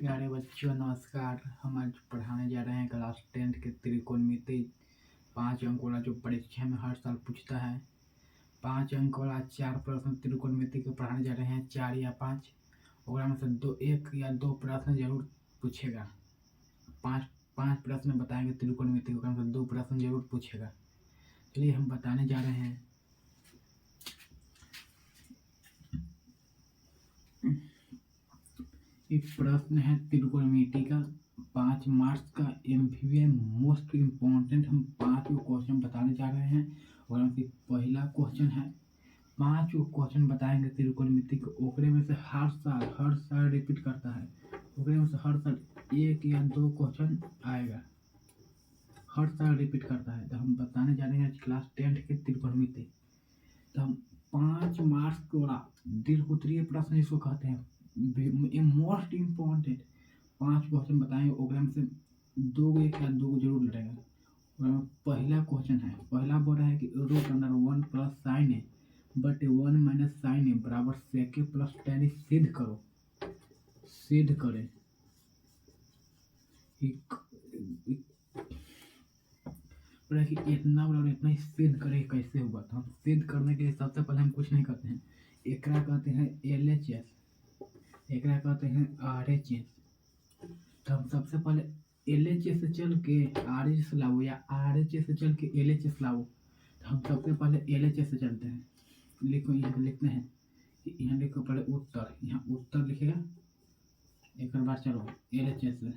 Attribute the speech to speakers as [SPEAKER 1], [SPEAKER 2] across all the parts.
[SPEAKER 1] प्यारे बच्चों नमस्कार। हम आज पढ़ाने जा रहे हैं क्लास 10 के त्रिकोणमिति 5 अंक वाला जो परीक्षा में हर साल पूछता है। 5 अंक वाला 4 प्रश्न त्रिकोणमिति के पढ़ाने जा रहे हैं, 4 या 5 और में से 1 या 2 प्रश्न जरूर पूछेगा। 5 प्रश्न बताएंगे त्रिकोणमिति के, में से 2 प्रश्न जरूर पूछेगा। चलिए हम बताने जा रहे हैं। एक प्रश्न है त्रिकोणमिति का 5 मार्क्स का एमसीक्यू मोस्ट इम्पोर्टेंट। हम 5 क्वेश्चन बताने जा रहे हैं और पहला क्वेश्चन है 5 क्वेश्चन बताएंगे त्रिकोणमिति के। ओकरे में से हर साल रिपीट करता है। ओकरे में से हर साल 1 या 2 क्वेश्चन आएगा, हर साल रिपीट करता है। तो हम बताने जा रहे हैं क्लास 10 के त्रिकोणमिति। तो हम 5 मार्क्स वाला दीर्घ उत्तरीय प्रश्न जिसको कहते हैं मोस्ट इम्पोर्टेंट 5 क्वेश्चन बताएंगे। ओकरा में से 1 या 2 जरूर लड़ेगा। पहला क्वेश्चन है, पहला बोल रहा है कि रूट अंडर 1 प्लस साइन ए बटे 1 माइनस साइन ए बराबर सेक प्लस टेन सिद्ध करो। सिद्ध करें कि इतना बराबर इतना सिद्ध करें कैसे होगा। तो हम सिद्ध करने के लिए सबसे पहले हम कुछ नहीं करते हैं। एकरा कहते हैं LHS, एकरा कहते हैं RHS। तो हम सबसे पहले LHS से चल के RHS लाओ या RHS से चल के LHS लाओ। तो हम सबसे पहले LHS से चलते हैं। लिखो, यहाँ पे लिखते हैं कि यहाँ लिखो पहले उत्तर, यहाँ उत्तर लिखेगा। एक बार चलो LHS से।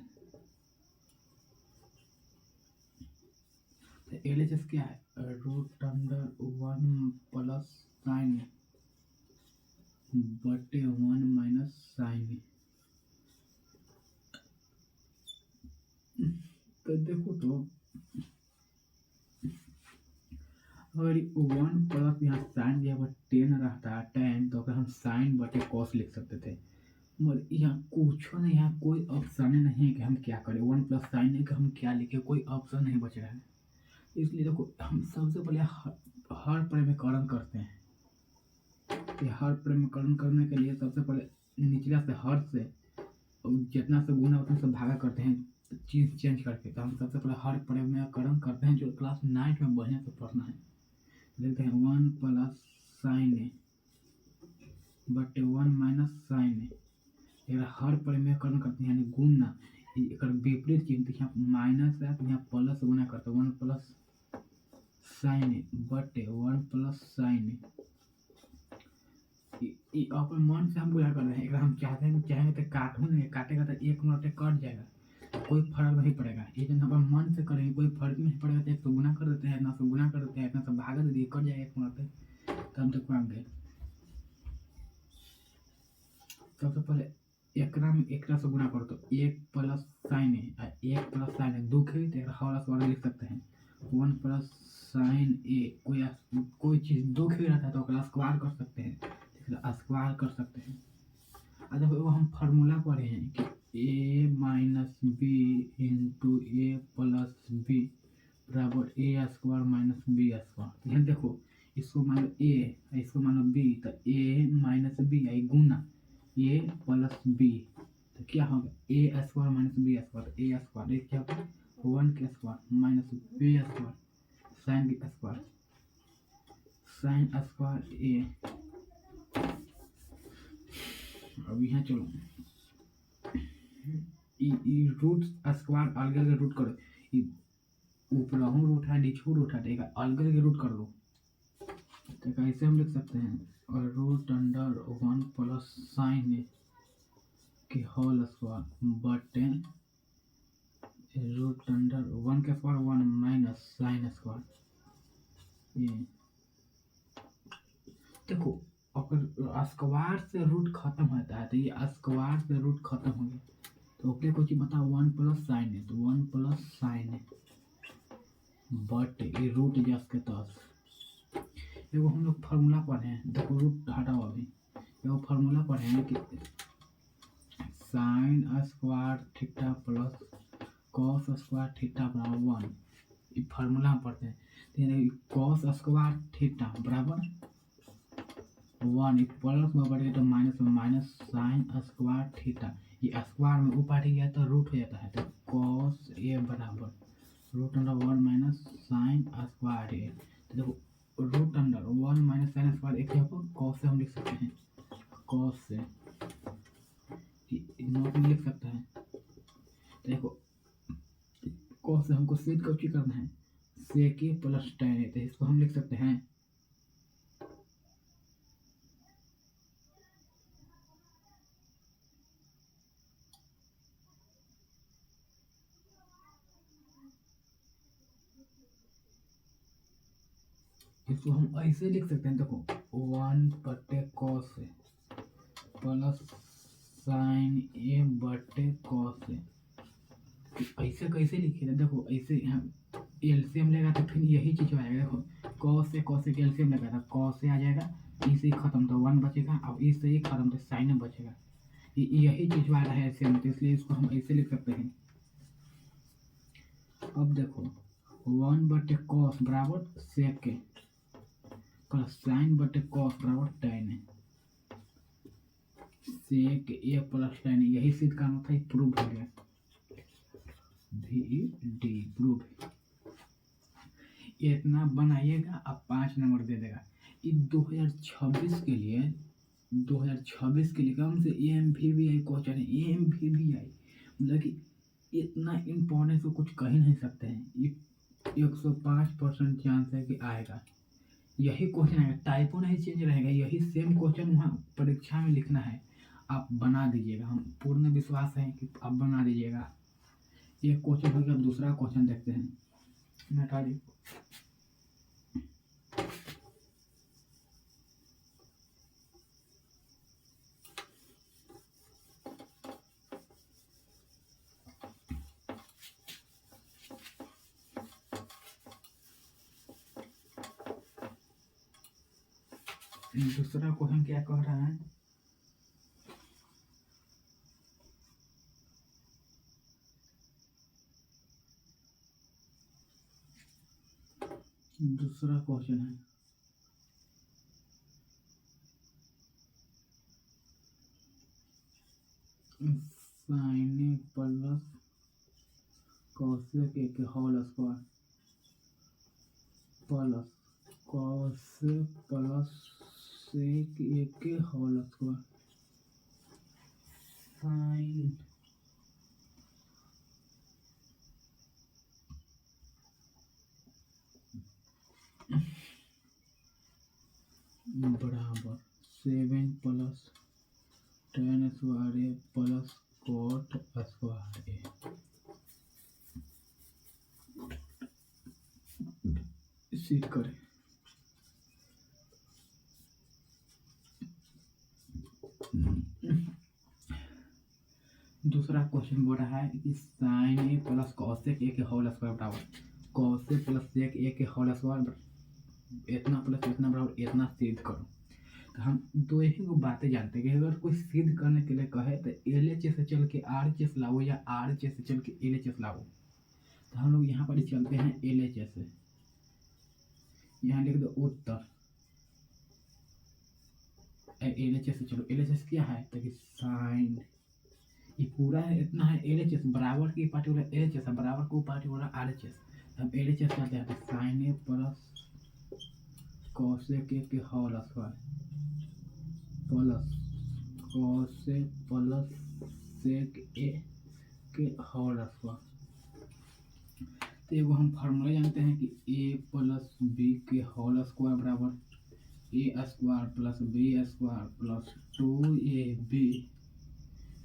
[SPEAKER 1] तो LHS क्या है? रूट अंडर 1 प्लस साइन बटे 1 माइनस साइन। तो देखो, तो अगर 1 प्लस यहाँ साइन जब 10 रहता है 10, तो अगर हम साइन बटे कॉस लिख सकते थे। मगर यहाँ कुछ नहीं, यहाँ कोई ऑप्शन नहीं है कि हम क्या करें। 1 प्लस साइन है कि हम क्या लिखे, कोई ऑप्शन नहीं बच रहा है। इसलिए देखो, हम सबसे पहले हर परिमेयकरण करते हैं। हर परिमेयकरण करने के लिए सबसे पहले निचला से हर से जितना से गुना उतना से भागा करते हैं, चीज चेंज करके। तो हम सबसे पहले हर परिमेयकरण करते हैं, जो क्लास 9 में बढ़िया से पढ़ना है। देखते हैं 1 प्लस साइन ए बटे 1 माइनस साइन ए। हर परिमेयकरण करते हैं यानी गुना, विपरीत चिन्ह। यहाँ माइनस है तो यहाँ प्लस गुना करते हैं। 1 प्लस साइन ए बटे 1 प्लस साइन ए। अपने मन से हम गुना कर रहे हैं। हम चाहेंगे तो काटू नहीं, काटेगा तो 1 मिनट कट जाएगा, कोई फर्क नहीं पड़ेगा। ये जब अपन मन से करेंगे कोई फर्क नहीं पड़ेगा। तो 1 से गुना कर देते हैं, इतना से गुना कर देते हैं, इतना से भागा दे दिए, कट जाएगा 1 मिनट। तो हम तक पाएंगे। सबसे पहले एकरा से गुना करो तो 1 प्लस साइन ए, 1 प्लस साइन ए दुख है तो हर स्क्वायर लिख सकते हैं। 1 प्लस साइन ए, कोई चीज दुख ही रहता है तो स्क्वायर कर सकते हैं, स्क्वायर कर सकते हैं। देखो, हम फार्मूला पढ़े हैं कि a minus B into A plus B बराबर A square minus B square. यहाँ देखो, इसको मान लो a, इसको मान लो b, तो a माइनस बी आई गुना a प्लस b। तो क्या होगा? a square minus B square. a square क्या होगा? 1 के square minus b square sine के स्क्वायर, साइन स्क्वायर a। अब यहाँ चलो, रूट स्क्वायर अलग अलग रूट करो। ऊपरहू रूट है, नीचे रूट है, अलग अलग रूट कर लो। तो कैसे हम लिख सकते हैं? और रूट अंडर 1 प्लस साइन ए के होल स्क्वायर बटे रूट अंडर 1 के स्क्वायर 1 माइनस साइन स्क्वायर। ये देखो, अगर स्क्वायर से रूट खत्म होता है तो ये स्क्वायर से रूट खत्म हो गया। तो ओके, कुछ बताओ 1 प्लस साइन है तो 1 प्लस साइन है बट ये रूट जस के तहत। एगो हम लोग फार्मूला पढ़े हैं, देखो रूट हटाओ। अभी एगो फार्मूला पढ़े हैं कि sign square theta plus cos square theta बराबर 1। ये फार्मूला हम पढ़ते हैं। तो कॉस स्क्वायर थीटा बराबर 1 प्लस में बढ़ेगा तो माइनस में माइनस साइन स्क्वायर थीटा ये स्क्वायर में ऊपर ही गया तो रूट हो जाता है, तो कॉस ए बराबर रूट अंडर 1 - साइन स्क्वायर ए। तो देखो रूट अंडर 1 - साइन स्क्वायर ए क्या कॉस से हम लिख सकते हैं, कॉस से नोट में लिख सकते हैं। तो देखो कॉस से हमको सिद्ध कब करना है, सेक ए प्लस टेन ए, तो इसको हम लिख सकते हैं इसको हम ऐसे लिख सकते हैं, देखो 1/cos से प्लस साइन ए बटे कॉस से। ऐसे कैसे लिखे थे, देखो ऐसे हम एलसीएम लेगा तो फिर यही चीज आएगा। देखो कॉस से के एलसीएम लगा था, कॉस से आ जाएगा, ई से ही खत्म तो 1 बचेगा, अब ई से ही खत्म तो साइन बचेगा। यही चीज आ रहा है एलसीएम, तो इसलिए इसको हम ऐसे लिख सकते हैं। अब देखो 1/cos बराबर सेक प्लस साइन बटे कॉस बराबर टेन है, सेक ए प्लस टेन, यही सिद्ध करना था, प्रूव हो गया, डी प्रूव। इतना बनाइएगा, अब 5 नंबर दे देगा। ये 2026 के लिए, 2026 के लिए कम से AMVVI क्वेश्चन है, AMVVI मतलब कि इतना इम्पोर्टेंस को कुछ कह ही नहीं सकते हैं। ये 105% चांस है कि आएगा, यही क्वेश्चन आएगा, टाइपो नहीं चेंज रहेगा, यही सेम क्वेश्चन वहाँ परीक्षा में लिखना है। आप बना दीजिएगा, हम पूर्ण विश्वास है कि आप बना दीजिएगा। एक क्वेश्चन हो गया, दूसरा क्वेश्चन देखते हैं। हटा दी दूसरा क्वेश्चन क्या कह रहा है, दूसरा क्वेश्चन है साइन प्लस कॉसेक ए के whole square plus cos plus sec A के होल स्क्वायर साइन बराबर 7 plus ten square A plus cot square A. सिद्ध करें, दूसरा क्वेश्चन बोल रहा है कि sine A plus cosec A के होल स्क्वायर बराबर cos A plus sec A के होल स्क्वायर, इतना प्लस इतना बराबर इतना सिद्ध करो। तो हम दो ही को बातें जानते हैं कि अगर कोई सिद्ध करने के लिए कहे तो LHS से चल के RHS लाओ या RHS से चल के LHS लाओ। तो हम लोग यहाँ पर चलते हैं LHS से, यहाँ लिख दो उत्तर, LHS से चलो। LHS क्या है, तो कि साइन ये पूरा है, इतना है LHS बराबर की पार्टी हो रहा है LHS बराबर को पार्टी हो रहा है RHS। हम LHS करते हैं, sine A plus cosec A के whole square plus cos A plus sec A के होल स्क्वायर। तो एगो हम फार्मूला जानते हैं कि a प्लस बी के होल स्क्वायर बराबर A square plus B square plus 2ab।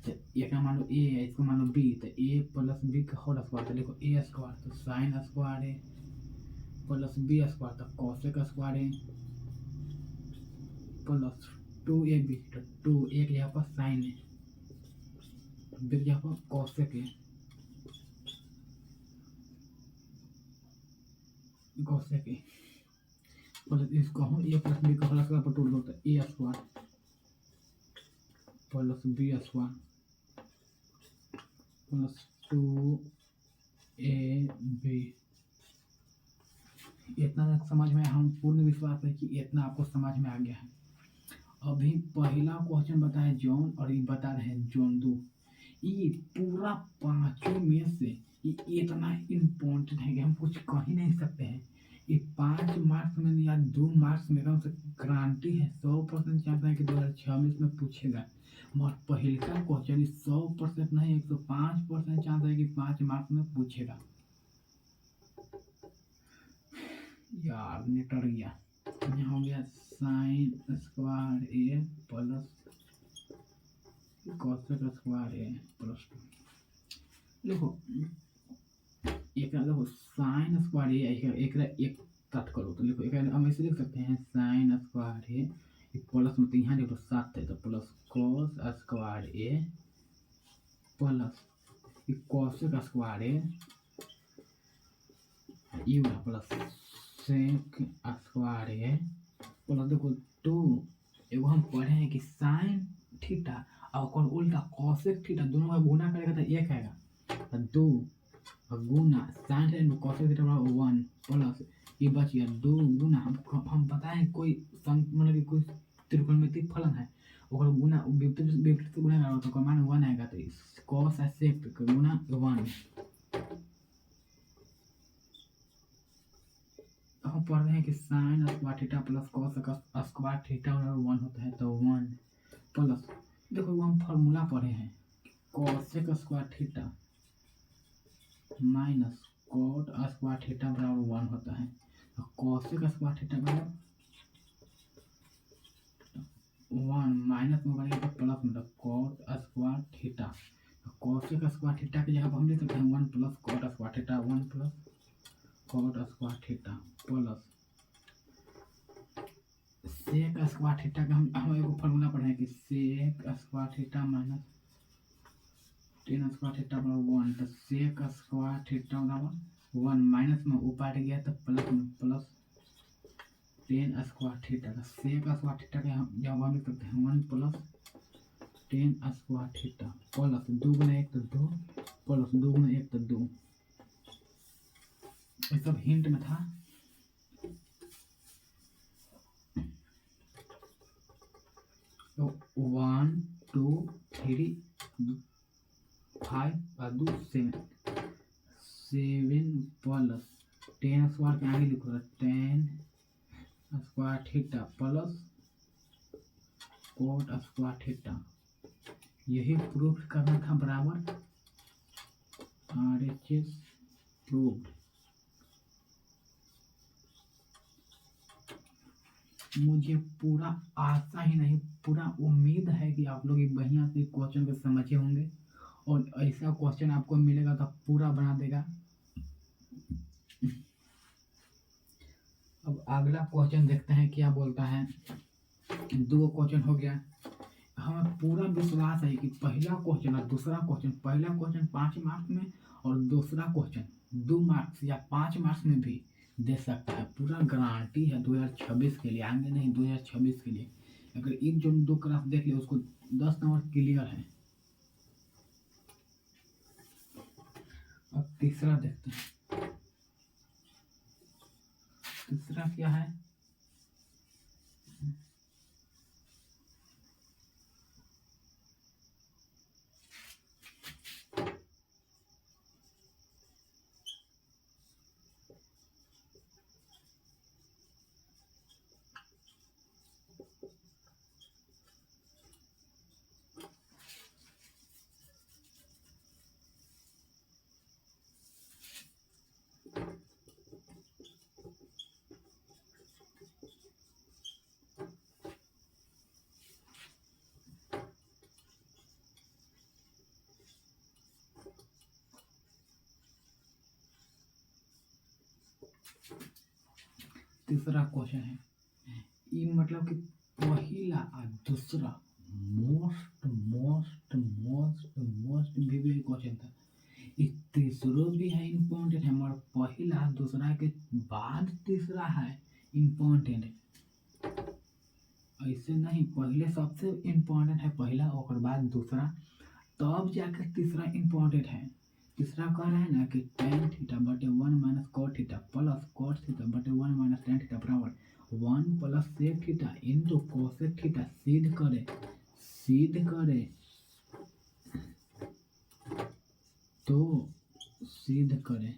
[SPEAKER 1] तो एक मान लो a है, इसको मान लो b, तो a प्लस बी का होल स्क्वायर, तो देखो a स्क्वायर तो साइन स्क्वायर है प्लस बी स्क्वायर तो कॉसेक स्क्वायर है प्लस 2ab, तो 2 एक यहाँ पर साइन है, बी यहाँ पर कॉसेक है, कॉसेक है प्लस इसको हम a प्लस बी का होल स्क्वायर पर टूट दो, तो a square plus B square plus 2ab। इतना तक समझ में, हम पूर्ण विश्वास है कि इतना आपको समझ में आ गया है। अभी पहला क्वेश्चन बताया जॉन और ये बता रहे हैं जॉन 2, ये पूरा पांचों में से ये इतना इम्पोर्टेंट है कि हम कुछ कह ही नहीं सकते हैं। ये 5 मार्क्स में या 2 मार्क्स में कम से गारंटी है, 100% चांस है कि 2026 में पूछेगा। मगर पहलका क्वेश्चन 100% नहीं, 105% चांस है कि 5 मार्क्स में पूछेगा। यार नेट अड़ गया। यहाँ हो गया sine square A plus cosec square A plus 2। देखो देखो साइन स्क्वायर ए एक तट करो तो देखो हम ऐसे लिख सकते हैं साइन स्क्वायर ए प्लस में, तो यहाँ देखो 7 है तो plus cos square A plus cosec square A यू plus sec square A plus देखो 2। एगो हम पढ़े हैं कि साइन थीटा और उल्टा कॉसेक थीटा दोनों का गुना करेगा तो 1 आएगा, 2 गुना साइन थीटा कॉसेक थीटा बराबर 1 प्लस ये बच गया 2 गुना हम बताएं कोई मतलब कि कोई त्रिकोणमितीय फलन है और गुना विपरीत से गुना करेगा तो मान 1 आएगा, तो कॉस सेक गुना 1। हम पढ़ रहे हैं कि sign square theta plus cos square theta बराबर 1 होता है, तो 1 प्लस देखो हम फॉर्मूला पढ़े हैं cosec square theta minus cot square theta बराबर 1 होता है, तो कॉसेक स्क्वायर थीटा बराबर 1 माइनस में बनेगा तो प्लस में, तो cot square theta, cosec square theta की जगह हम लिख सकते हैं 1 plus cot square theta 1 plus cot square theta plus sec square theta का हम एगो फार्मूला पढ़े हैं कि sec square theta minus tan square theta बराबर 1, तो सेक स्क्वायर थीटा बराबर 1 माइनस में ऊपर गया तो प्लस में प्लस टेन स्क्वायर थीटा, तो सेक स्क्वायर थीटा का जब हम लिख सकते हैं 1 plus ten square theta plus 2 गुना 1 तो 2 प्लस 2 गुना 1 तो 2। ये सब हिंट में था। तो 1 2 3 5 और 2 7 प्लस 10 स्क्वायर के आगे लिखो 10 square theta plus coat square theta, यही प्रूफ करना था बराबर RHS प्रूफ। मुझे पूरा आशा ही नहीं पूरा उम्मीद है कि आप लोग बढ़िया से क्वेश्चन को समझे होंगे और ऐसा क्वेश्चन आपको मिलेगा तो पूरा बना देगा। अब अगला क्वेश्चन देखते हैं क्या बोलता है। 2 क्वेश्चन हो गया। हमें पूरा विश्वास है कि पहला क्वेश्चन और दूसरा क्वेश्चन, पहला क्वेश्चन 5 मार्क्स में और दूसरा क्वेश्चन 2 मार्क्स या 5 मार्क्स में भी दे सकता है। पूरा गारंटी है 2026 के लिए, आगे नहीं 2026 के लिए। अगर एक जो 2 क्लास देख ले उसको 10 नंबर क्लियर है। अब तीसरा देखते हैं, तीसरा क्या है। तीसरा क्वेश्चन है ये मतलब कि पहला और दूसरा मोस्ट भी क्वेश्चन था। ये तीसरो भी है इम्पोर्टेंट है, मगर पहला दूसरा के बाद तीसरा है इम्पोर्टेंट। ऐसे नहीं, पहले सबसे इम्पोर्टेंट है पहला और बाद दूसरा, तब जाकर तीसरा इम्पोर्टेंट है। तीसरा कह रहा है ना कि tan थीटा बटे 1 minus cot theta plus cot theta बटे 1 माइनस tan थीटा बराबर 1 plus sec theta into cosec theta. सिद्ध करे तो सिद्ध करें।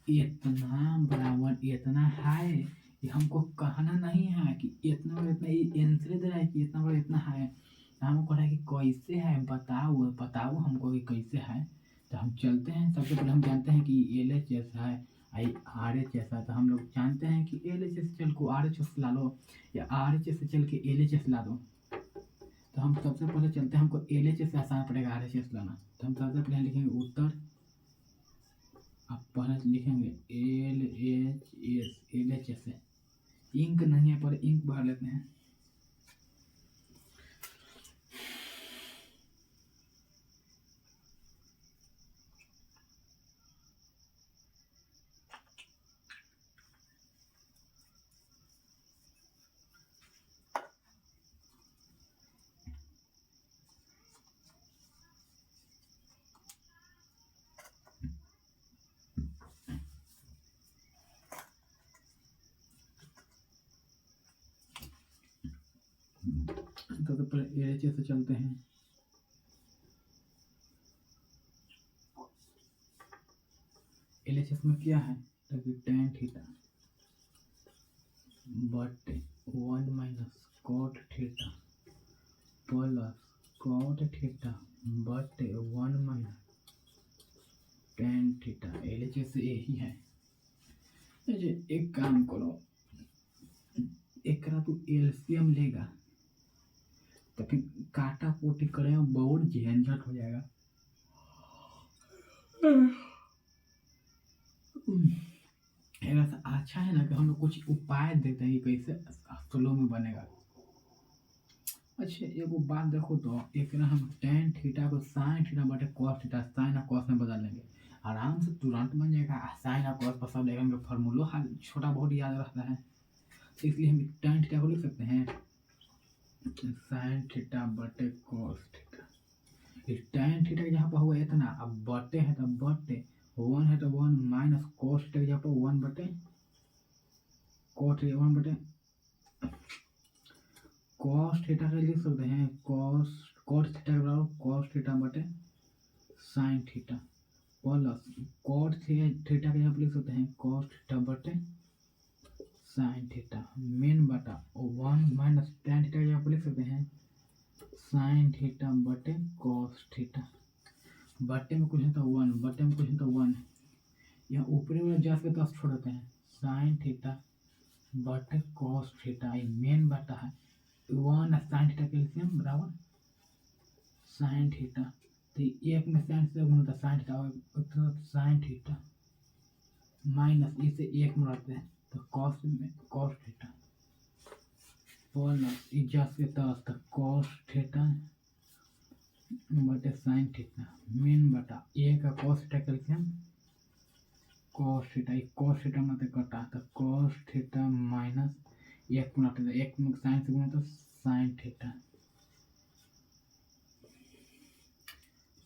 [SPEAKER 1] इतना बराबर इतना है, ये हमको कहना नहीं है कि इतना बड़ा इतना आंसर दे रहा है कि इतना बड़ा इतना है। हमको कह रहा है कि कैसे है बताओ बताओ हमको कि कैसे है। तो हम चलते हैं, सबसे पहले हम जानते हैं कि एल एच एस है, आई आर एच एस है। तो हम लोग जानते हैं कि एल एच एस से चल को आर एच एस ला लो या आर एच एस से चल के एल एच एस ला दो। तो हम सबसे पहले चलते हैं, हमको एल एच एस से आसान पड़ेगा आर एच एस लाना। तो हम सबसे पहले लिखेंगे उत्तर, अब पहले लिखेंगे एल एच एस है। इंक नहीं है पर इंक भर लेते हैं। तो पहले एल एच एस से चलते हैं। एल एच एस में क्या है, tan थीटा बटे 1 minus cot theta plus cot theta बटे 1 minus tan theta. L H S यही है। एक काम करो, एक तू एलसीएम लेगा तो फिर काटा कोटी करे बहुत झंझट हो जाएगा। अच्छा है ना कि हम लोग कुछ उपाय देते हैं कि कैसे स्लो में बनेगा। अच्छा एगो बात देखो, तो एक ना हम tan थीटा को sin थीटा बटे cos थीटा sin और cos में बदल लेंगे, आराम से तुरंत बन जाएगा। sin और cos पर सब लेंगे, फॉर्मूला छोटा बहुत याद रहता है। तो इसलिए हम tan थीटा को लिख सकते हैं sin थीटा बटे cos थीटा। इस tan थीटा के जहाँ पर हुआ इतना, अब बटे है तो बटे 1 है तो 1 माइनस cos थीटा के जहाँ पर 1 बटे cos 1 बटे cos थीटा के लिख सकते हैं cos थीटा के बराबर cos थीटा बटे sin theta plus cos theta के यहाँ पर लिख सकते हैं cos थीटा बटे sin थीटा मेन बटा 1 माइनस tan थीटा के यहाँ पर लिख सकते हैं sin थीटा बटे cos थीटा। बटे में कुछ है तो 1, बटे में कुछ है तो 1, यहाँ ऊपरी वाला जस के तस छोड़ देते हैं sin थीटा बटे cos थीटा। ये मेन बटा है 1 sin थीटा के एलसीएम बराबर sin थीटा। तो एक में sin से गुणा तो sin theta sin theta minus इसे एक में रखते हैं तो cos थीटा प्लस जस के तस तो cos थीटा बटे sin थीटा मेन बटा एक का cos थीटा का LCM cos theta. cos theta में कटा तो cos थीटा माइनस एक में रखते हैं, एक में sin से गुणा तो sin थीटा।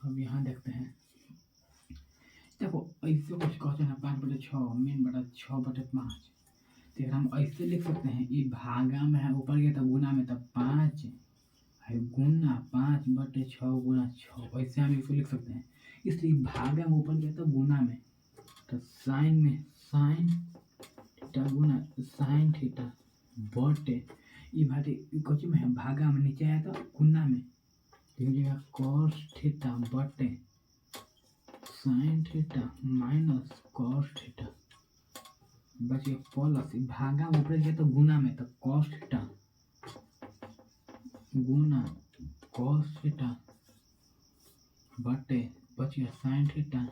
[SPEAKER 1] अब यहाँ देखते हैं, देखो ऐसे कुछ क्वेश्चन है 5/6 मेन बटा 6/5। तो हम ऐसे लिख सकते हैं, ये भागा में है ऊपर गया तो गुना में तो 5 है गुना 5/6 गुना 6, ऐसे हम इसको लिख सकते हैं। इसलिए भागा में ऊपर गया तो गुना में तो साइन में साइन थीटा गुना साइन थीटा बटे ये भाटे कुछ में है भागा में नीचे आया तो गुना में हो जाएगा cos थीटा बटे sin theta minus cos theta बचे प्लस भागा ऊपर गया तो गुना में तो cos थीटा गुना cos थीटा बटे बचे sin theta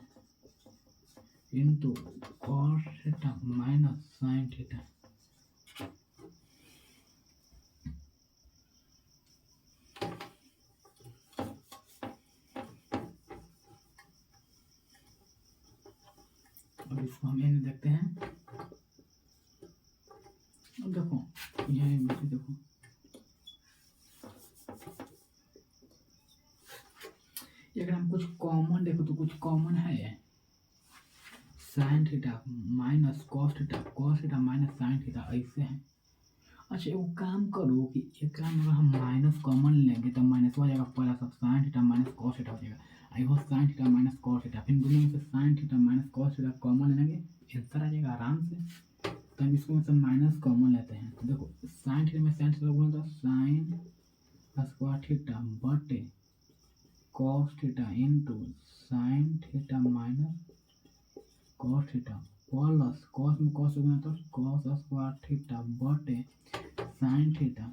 [SPEAKER 1] into cos theta minus sin theta. अब इसको हम एन देखते हैं। अब देखो यहाँ देखो अगर हम कुछ कॉमन देखो तो कुछ कॉमन है sin theta minus cos theta minus sin theta ऐसे है। अच्छा वो काम करो कि एक में अगर हम माइनस कॉमन लेंगे तो माइनस हो जाएगा प्लस अब sign theta minus cos theta हो जाएगा। आई हो sign theta minus cos theta, फिर दोनों में से sign theta minus cos theta common लेंगे, आंसर आ जाएगा आराम से। तो हम इसको मतलब माइनस कॉमन लेते हैं, तो देखो साइन थीटा में साइन थीटा गुणा तो साइन स्क्वायर थीटा बटे cos theta into sine theta minus cos theta plus cos में कॉस गुणा तो कॉस स्क्वायर थीटा बटे साइन थीटा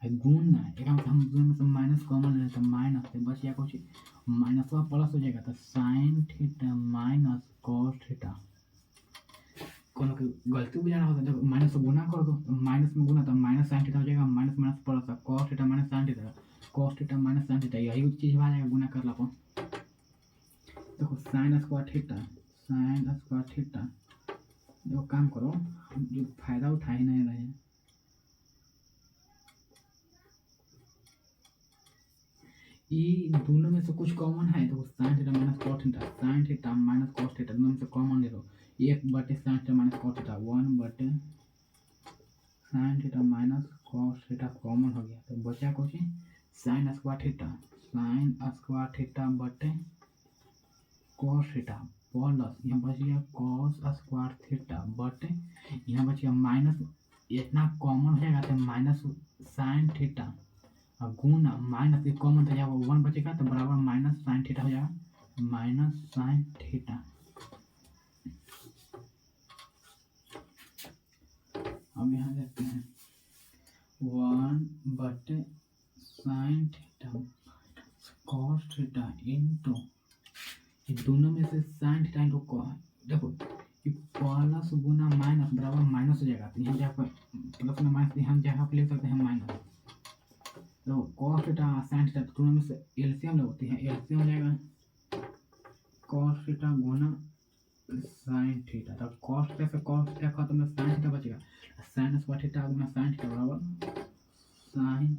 [SPEAKER 1] गुणा एक हम दोनों में से माइनस कॉमन लेते हैं, माइनस से बच गया कुछ माइनस वा प्लस हो जाएगा, तो sine theta minus cos theta. कोनो की गलती बुझाना होता है, जब माइनस से गुना कर दो, माइनस में गुना तो माइनस साइन थीटा हो जाएगा, minus minus plus cos theta minus sine theta, cos theta minus sine theta, यही चीज आ जाएगा गुना करला पर। देखो साइन स्क्वायर थीटा देखो काम करो, जो फायदा उठा ही नहीं रहे हैं। ये दोनों में से कुछ कॉमन है, तो sine theta minus cos theta, sine theta minus cos theta दोनों में से कॉमन ले लो, एक बटे sine theta minus cos theta, one बटे sine theta minus cos theta common हो गया, तो बचा कुछ साइन स्क्वायर थीटा बटे कॉस थीटा प्लस यहाँ बच गया कॉस स्क्वायर थीटा बटे यहाँ बच गया माइनस, इतना कॉमन हो जाएगा तो माइनस साइन थीटा गुना माइनस एक कॉमन तो जाएगा वन बचेगा, तो बराबर माइनस साइन थीटा हो जाएगा, माइनस साइन थीटा। अब यहाँ देखते हैं वन बटे sine theta cos theta into ये दोनों में से साइन थीटा इंटू कॉस, देखो ये प्लस गुना माइनस बराबर माइनस हो जाएगा, तो यहाँ जहाँ पर प्लस गुना माइनस यहाँ जहाँ पर ले सकते हैं माइनस, तो कॉस थीटा साइन थीटा दोनों में से एलसीएम होती है, एलसीएम हो जाएगा कॉस थीटा गुना साइन थीटा, तो कॉस थीटा से कॉस थीटा खत्म है, साइन थीटा बचेगा, साइन स्क्वायर थीटा गुना साइन थीटा बराबर sine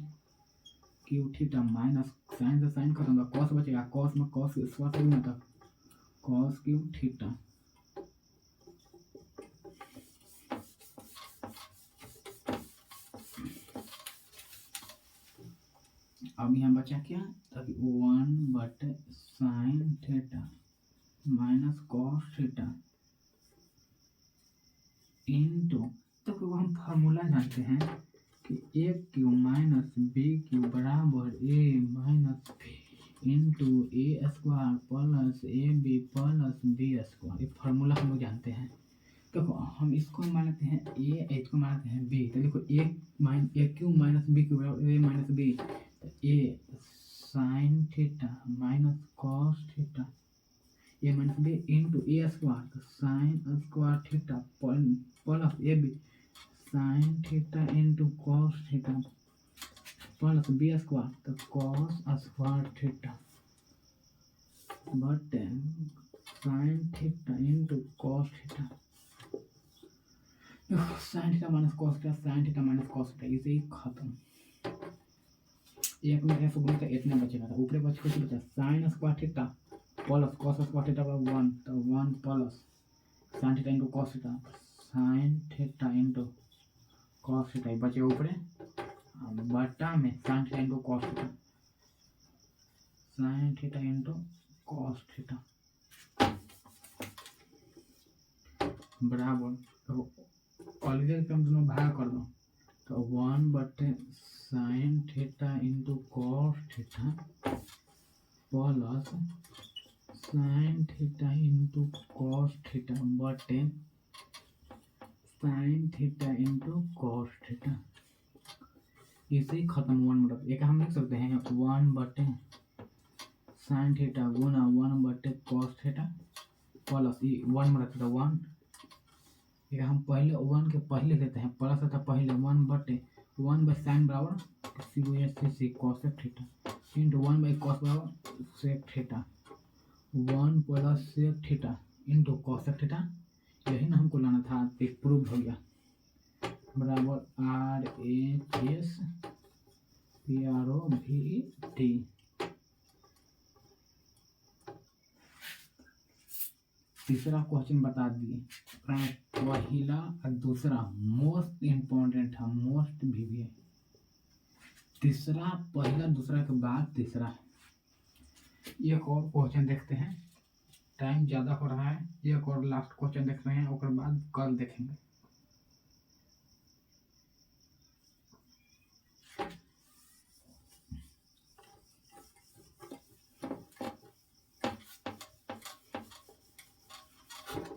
[SPEAKER 1] cube theta minus sine से साइन खत्म, तो कॉस बचेगा, कॉस में कॉस स्क्वायर से गुना था कॉस क्यूब थीटा। अब यहाँ बचा क्या, तभी वन बटे sine theta minus cos theta into, तो हम फार्मूला जानते हैं कि A cube minus B cube बराबर A minus B into A square plus A B plus B square, ये फार्मूला हम लोग जानते हैं। देखो हम इसको मानते हैं ए, इसको मानते हैं बी, तो देखो A cube minus B cube बराबर ए माइनस बी, तो A sine theta minus cos theta A minus B into A square, तो sine square theta plus A B sine theta into cos theta plus B square, तो cos square theta बटे sine theta into cos theta, sine theta minus cos theta, sine theta minus cos theta, इसे ही खत्म। एक में ऐसे गुणा तो इतना बचेगा, तो ऊपर बच कुछ बचा sign square theta plus cos square theta बराबर वन, तो one plus sine theta into cos theta, sine theta into cos theta बचेगा ऊपर, बटा में sign theta into cos theta, sine theta into cos theta बराबर, तो अलग पे हम दोनों भाग कर दो, तो वन बटे sine theta into cos theta plus sine theta into cos theta बटे sine theta into cos theta, इसे ही खत्म वन बटे एक हम लिख सकते हैं वन बटे साइन थीटा गुना वन बटे कॉस थीटा प्लस ये वन में रखता वन, ये हम पहले वन के पहले लेते हैं प्लस था पहले वन बटे वन बाई साइन बराबर C cosec theta into one by cos बराबर sec theta, one plus sec theta into cosec theta, यही ना हमको लाना था, एक प्रूव हो गया, बराबर R A S P R O V T. तीसरा क्वेश्चन बता दिए, पहला और दूसरा मोस्ट इम्पोर्टेंट है, मोस्ट भी है। तीसरा, पहला दूसरा के बाद तीसरा। एक और क्वेश्चन देखते हैं, टाइम ज़्यादा हो रहा है। एक और लास्ट क्वेश्चन देख रहे हैं, उसके बाद कल देखेंगे।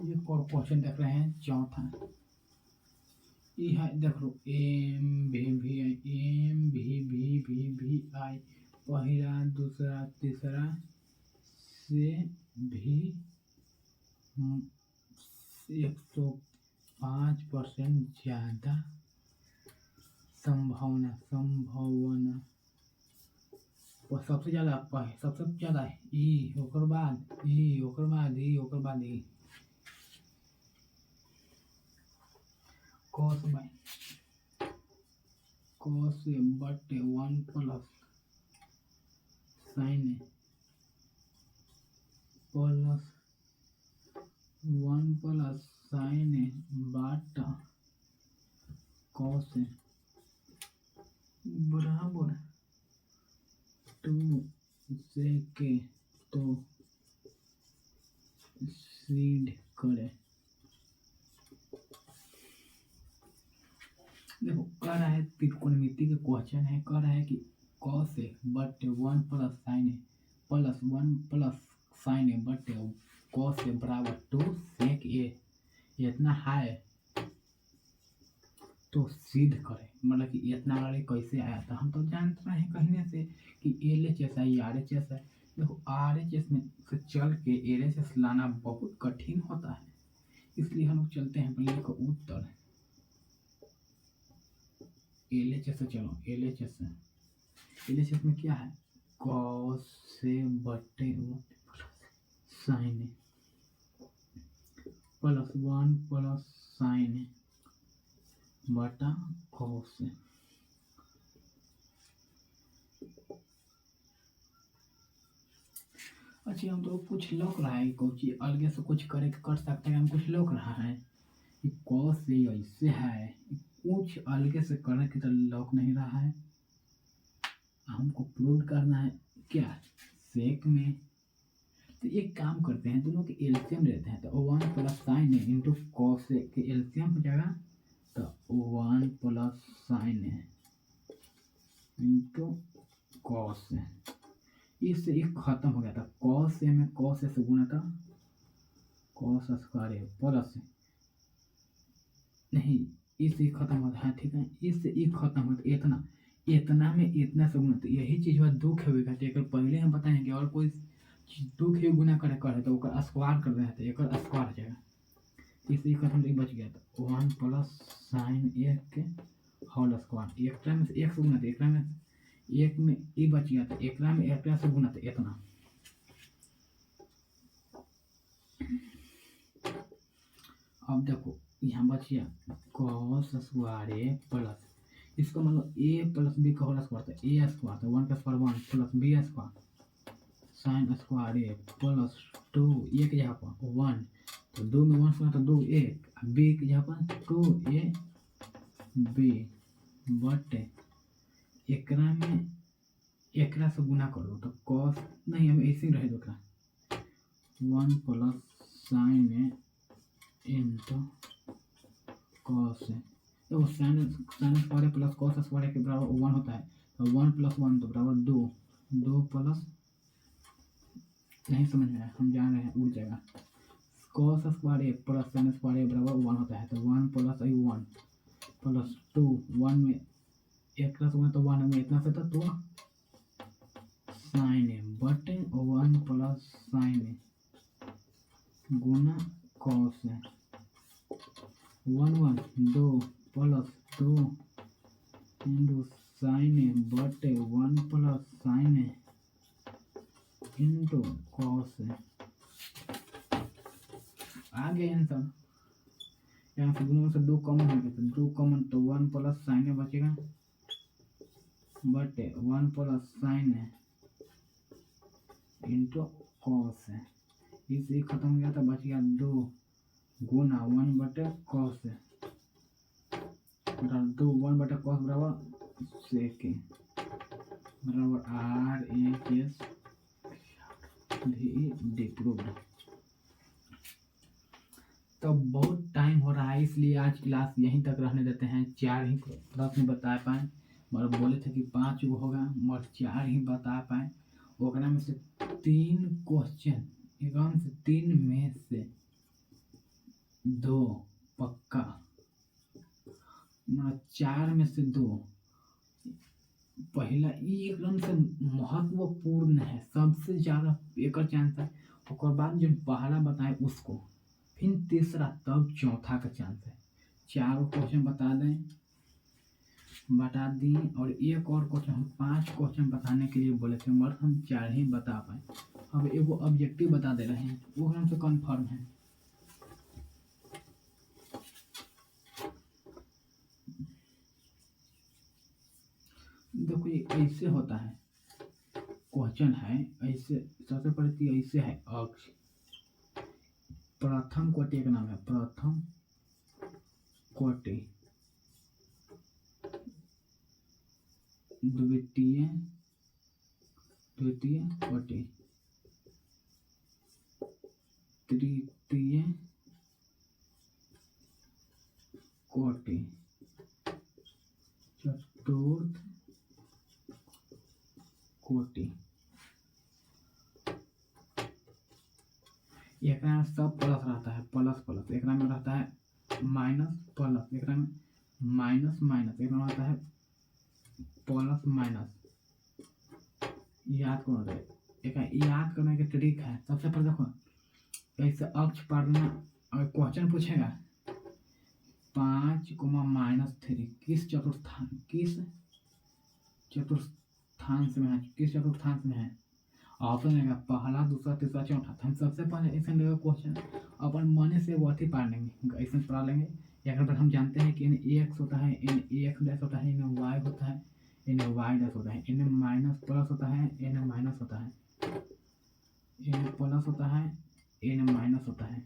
[SPEAKER 1] एक और क्वेश्चन देख रहे हैं, चौथा। ये है, देख लो, एम भी आई, एम भी आई, पहला दूसरा तीसरा से भी 105% ज़्यादा संभावना सबसे ज़्यादा सबसे ज़्यादा ई, ओकर बाद ई, ओकर बाद ई, ओकर बाद ई। cos बटे 1 plus sign plus 1 plus sign बटा cos बराबर 2 से के तो सीड करें। देखो कह रहा है, त्रिकोणमिति के क्वेश्चन है, कह रहा है कि cos बटे 1 plus sign plus 1 plus sign बटे cos बराबर 2 सेक ए, इतना है तो सिद्ध करें। मतलब कि इतना बड़े कैसे आया था, हम तो जानते रहे कहीं से कि LHS है, RHS है। देखो RHS में से चल के LHS लाना बहुत कठिन होता है, इसलिए हम लोग चलते हैं पहले का उत्तर LHS से। चलो LHS में क्या है, cos से बटे साइन प्लस 1 प्लस साइन बटा cos। अच्छा, हम तो कुछ लग रहा है, कुछ अलग से कुछ कर सकते हैं, हम कुछ लग रहा है कि cos से ऐसे है, कुछ अलग से करने की तो लग नहीं रहा है। हमको प्रूव करना है क्या, सेक में। तो एक काम करते हैं, दोनों के एलसीएम लेते हैं। तो 1 प्लस साइन इंटू कॉस के एलसीएम हो जाएगा, तो 1 प्लस साइन इंटू कॉस। इससे एक खत्म हो गया था, कॉस से में कॉस से गुना था, कॉस स्क्वायर प्लस नहीं, इससे खत्म होता है। ठीक है, इससे एक खत्म होता है, इतना में इतना से गुना। तो यही चीज हुआ दुख होगा, तो पहले हम बताएंगे। और कोई दुख ही गुना करे तो स्क्वायर कर रहे थे, एक स्क्वायर हो जाएगा। इससे खत्म बच गया था 1 प्लस साइन एक के होल स्क्वायर। एक में से एक से गुना, एक में एक में ई बच गया था, एक में एक से गुना था इतना। अब देखो यहाँ बच गया cos स्क्वायर प्लस, इसका मतलब a प्लस बी का होल स्क्वायर था, a स्क्वायर था, 1 का square 1 plus B square sine square plus 2, A के जगह पर 1, तो 2 में 1 स्क्वायर तो 2 a, बी के जगह पर 2a बी बटे एकरा में एकरा से गुना कर दो, तो cos नहीं, हमें ऐसे ही रहे दो, 1 प्लस साइन इंटू कॉस। तो sine square plus cos square के बराबर 1 होता है, तो 1 प्लस 1 तो बराबर 2, 2 प्लस नहीं समझ में आया, हम जान रहे हैं, उड़ जाएगा। Cos square plus sine square बराबर 1 होता है, तो 1 प्लस 1 प्लस 2, 1 में एक प्लस 1 तो 1 में इतना से था, तो साइन बटे 1 प्लस साइन गुना कॉस 1 1 2 प्लस 2 इंटू साइन बटे 1 प्लस साइन इंटू कॉस। आ गया आंसर। यहाँ से दोनों से 2 कॉमन हो गया, तो 2 कॉमन, तो 1 प्लस साइन बचेगा बटे 1 प्लस साइन इंटू कॉस। इसे खत्म हो गया, तो बच गया 2 गुना 1 बटे कॉस, 2 1 बटे कॉस बराबर सेक। बराबर RAS भी डिप्रूव्ड। तो बहुत टाइम हो रहा है, इसलिए आज क्लास यहीं तक रहने देते हैं। 4 ही प्रश्न बता पाए, मगर बोले थे कि 5 गो होगा, मगर 4 ही बता पाए। ओकरा में से 3 क्वेश्चन एकदम से 3 में से 2 पक्का, मगर 4 में से 2 पहला एकदम से महत्वपूर्ण है, सबसे ज्यादा एक चांस है। और बाद जो पहला बताए उसको, फिर तीसरा, तब चौथा का चांस है। 4 क्वेश्चन बता दी, और एक और क्वेश्चन, हम 5 क्वेश्चन बताने के लिए बोले थे, मगर हम 4 ही बता पाए। अब एगो ऑब्जेक्टिव बता दे रहे हैं, वो हमसे कन्फर्म है। देखो ये ऐसे होता है, क्वेश्चन है ऐसे, सबसे पहले ऐसे है अक्ष, प्रथम कोटि का नाम है, प्रथम कोटि, द्वितीय कोटि, तृतीय कोटि, चतुर्थ कोटि। एक सब प्लस रहता है, प्लस एक में रहता है माइनस प्लस, एक में माइनस माइनस, एक में रहता है प्लस माइनस। याद करो, एक याद करने की ट्रिक है। सबसे पहले देखो ऐसे अक्ष पढ़ना, और क्वेश्चन पूछेगा 5 -3 किस चतुर्थांश में है। ऑप्शन रहेगा पहला, दूसरा, तीसरा, चौथा। हम सबसे पहले ऐसे लेगा क्वेश्चन अपन मन से वो अथी पढ़ लेंगे, ऐसे पढ़ा लेंगे। या फिर हम जानते हैं कि इन्हें x होता है, इन्हें x डैश होता है, इन्हें y होता है, इन्हें y डैश होता है, इन्हें माइनस प्लस होता है, इन्हें माइनस होता है, इन्हें प्लस होता है, इन्हें माइनस होता है।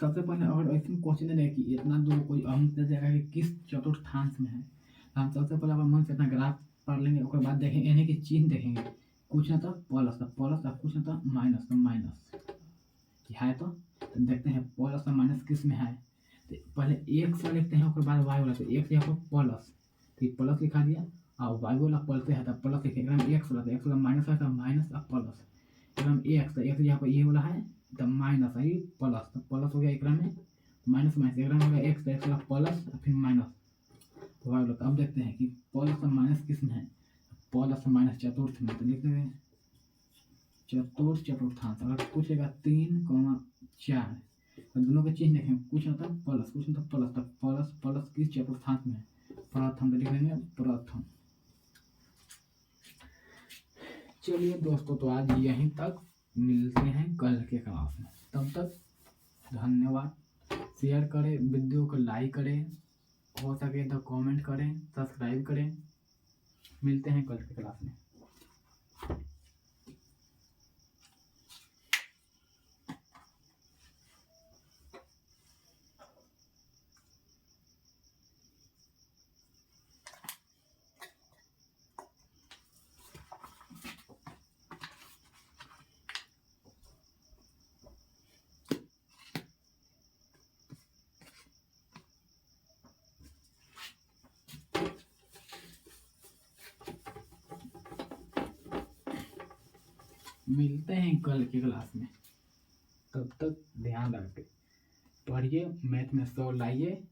[SPEAKER 1] सबसे पहले अगर ऐसे क्वेश्चन है कि इतना दूर कोई अंक दे देगा कि किस चतुर्थांश में है, तो हम सबसे पहले अपन मन से इतना ग्राफ पढ़ लेंगे। उसके बाद देखेंगे इन्हें की चिन्ह देखेंगे, कुछ ना तो प्लस कुछ ना तो माइनस है। तो देखते हैं प्लस और माइनस किस में है। तो पहले एक से लिखते हैं, उसके बाद वाई वाला, तो एक यहाँ पर प्लस, तो प्लस लिखा दिया, और वाई वाला प्लस है तो प्लस लिखे, एकदम एक्स वाला माइनस है तो माइनस और प्लस, एकदम एक्स यहाँ पर ये वाला है तो माइनस है, प्लस, तो प्लस हो गया एक में, माइनस माइनस एक हो गया एक्स वाला प्लस और फिर माइनस वाई वाला। तो अब देखते हैं कि प्लस और माइनस किस में है, प्लस माइनस चतुर्थ में, तो लिखते हैं चतुर्थांश। अगर पूछेगा 3,4, तो दोनों के चिन्ह देखेंगे, कुछ होता है प्लस, कुछ होता है प्लस, तो प्लस प्लस किस चतुर्थांश में है, प्रथम, तो लिखेंगे प्रथम। चलिए दोस्तों, तो आज यहीं तक, मिलते हैं कल के क्लास में। तब तक धन्यवाद। शेयर करें, वीडियो को लाइक करें, हो सके तो कमेंट करें, सब्सक्राइब करें। मिलते हैं कल के क्लास में। मिलते हैं कल की क्लास में। तब तक ध्यान रखें, पढ़िए, मैथ में 100 लाइए।